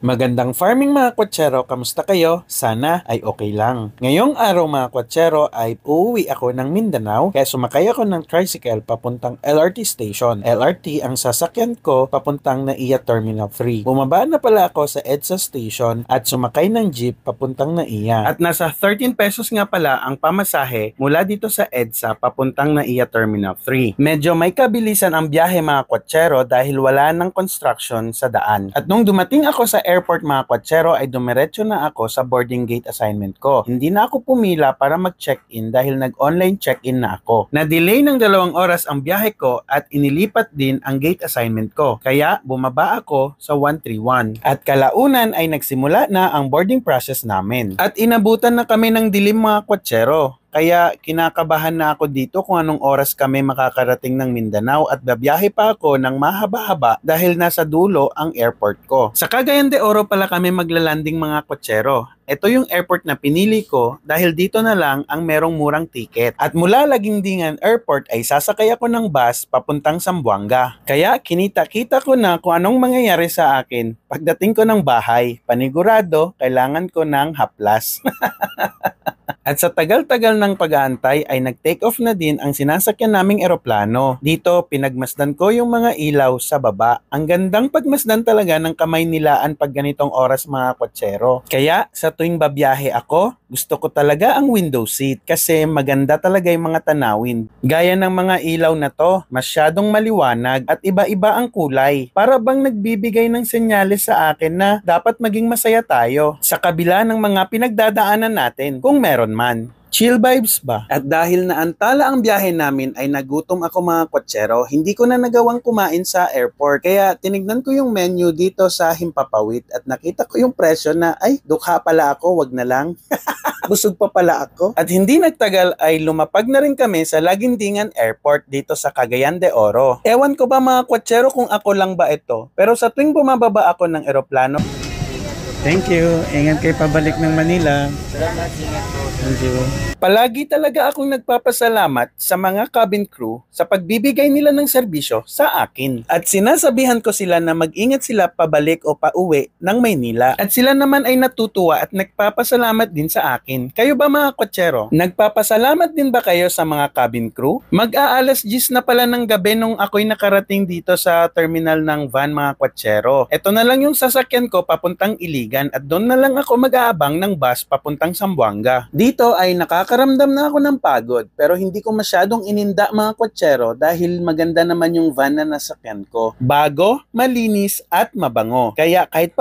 Magandang farming mga kwatsero, kamusta kayo? Sana ay okay lang. Ngayong araw mga kwatsero ay uuwi ako ng Mindanao kaya sumakay ako ng tricycle papuntang LRT station. LRT ang sasakyan ko papuntang NAIA Terminal 3. Bumaba na pala ako sa EDSA station at sumakay ng jeep papuntang NAIA. At nasa 13 pesos nga pala ang pamasahe mula dito sa EDSA papuntang NAIA Terminal 3. Medyo may kabilisan ang biyahe mga kwatsero dahil wala ng construction sa daan. At nung dumating ako sa airport mga kwatsero ay dumiretso na ako sa boarding gate assignment ko. Hindi na ako pumila para mag-check-in dahil nag-online check-in na ako. Na-delay ng 2 oras ang biyahe ko at inilipat din ang gate assignment ko. Kaya bumaba ako sa 131. At kalaunan ay nagsimula na ang boarding process namin. At inabutan na kami ng dilim mga kwatsero. Kaya kinakabahan na ako dito kung anong oras kami makakarating ng Mindanao at babiyahe pa ako ng mahaba-haba dahil nasa dulo ang airport ko. Sa Cagayan de Oro pala kami maglalanding mga kwatsero. Ito yung airport na pinili ko dahil dito na lang ang merong murang ticket. At mula Laguindingan Airport ay sasakay ako ng bus papuntang Zamboanga. Kaya kinita-kita ko na kung anong mangyayari sa akin pagdating ko ng bahay. Panigurado, kailangan ko ng haplas. At sa tagal-tagal ng pag-aantay ay nag-take off na din ang sinasakyan naming eroplano. Dito, pinagmasdan ko yung mga ilaw sa baba. Ang gandang pagmasdan talaga ng kamay nilaan pag ganitong oras mga kwatsero. Kaya sa tuwing babiyahe ako, gusto ko talaga ang window seat kasi maganda talaga yung mga tanawin. Gaya ng mga ilaw na to, masyadong maliwanag at iba-iba ang kulay. Para bang nagbibigay ng senyales sa akin na dapat maging masaya tayo sa kabila ng mga pinagdadaanan natin kung meron man. Chill vibes ba? At dahil naantala ang biyahe namin ay nagutom ako mga kwatsero, hindi ko na nagawang kumain sa airport. Kaya tinignan ko yung menu dito sa Himpapawid at nakita ko yung presyo na ay dukha pala ako, wag na lang. Busog pa pala ako. At hindi nagtagal ay lumapag na rin kami sa Laguindingan Airport dito sa Cagayan de Oro. Ewan ko ba mga kwatsero kung ako lang ba ito, pero sa tuwing bumababa ako ng eroplano. Thank you. Ingat kayo pabalik ng Manila. Thank you. Palagi talaga akong nagpapasalamat sa mga cabin crew sa pagbibigay nila ng serbisyo sa akin. At sinasabihan ko sila na mag-ingat sila pabalik o pauwi ng Maynila. At sila naman ay natutuwa at nagpapasalamat din sa akin. Kayo ba mga kwatsero? Nagpapasalamat din ba kayo sa mga cabin crew? Mag-aalas 10 na pala ng gabi nung ako'y nakarating dito sa terminal ng van mga kwatsero. Ito na lang yung sasakyan ko papuntang Iligan at doon na lang ako mag-aabang ng bus papuntang Zamboanga. Dito ay nakakaramdam na ako ng pagod pero hindi ko masyadong ininda mga kwatsero dahil maganda naman yung van na nasakyan ko. Bago, malinis at mabango. Kaya kahit pa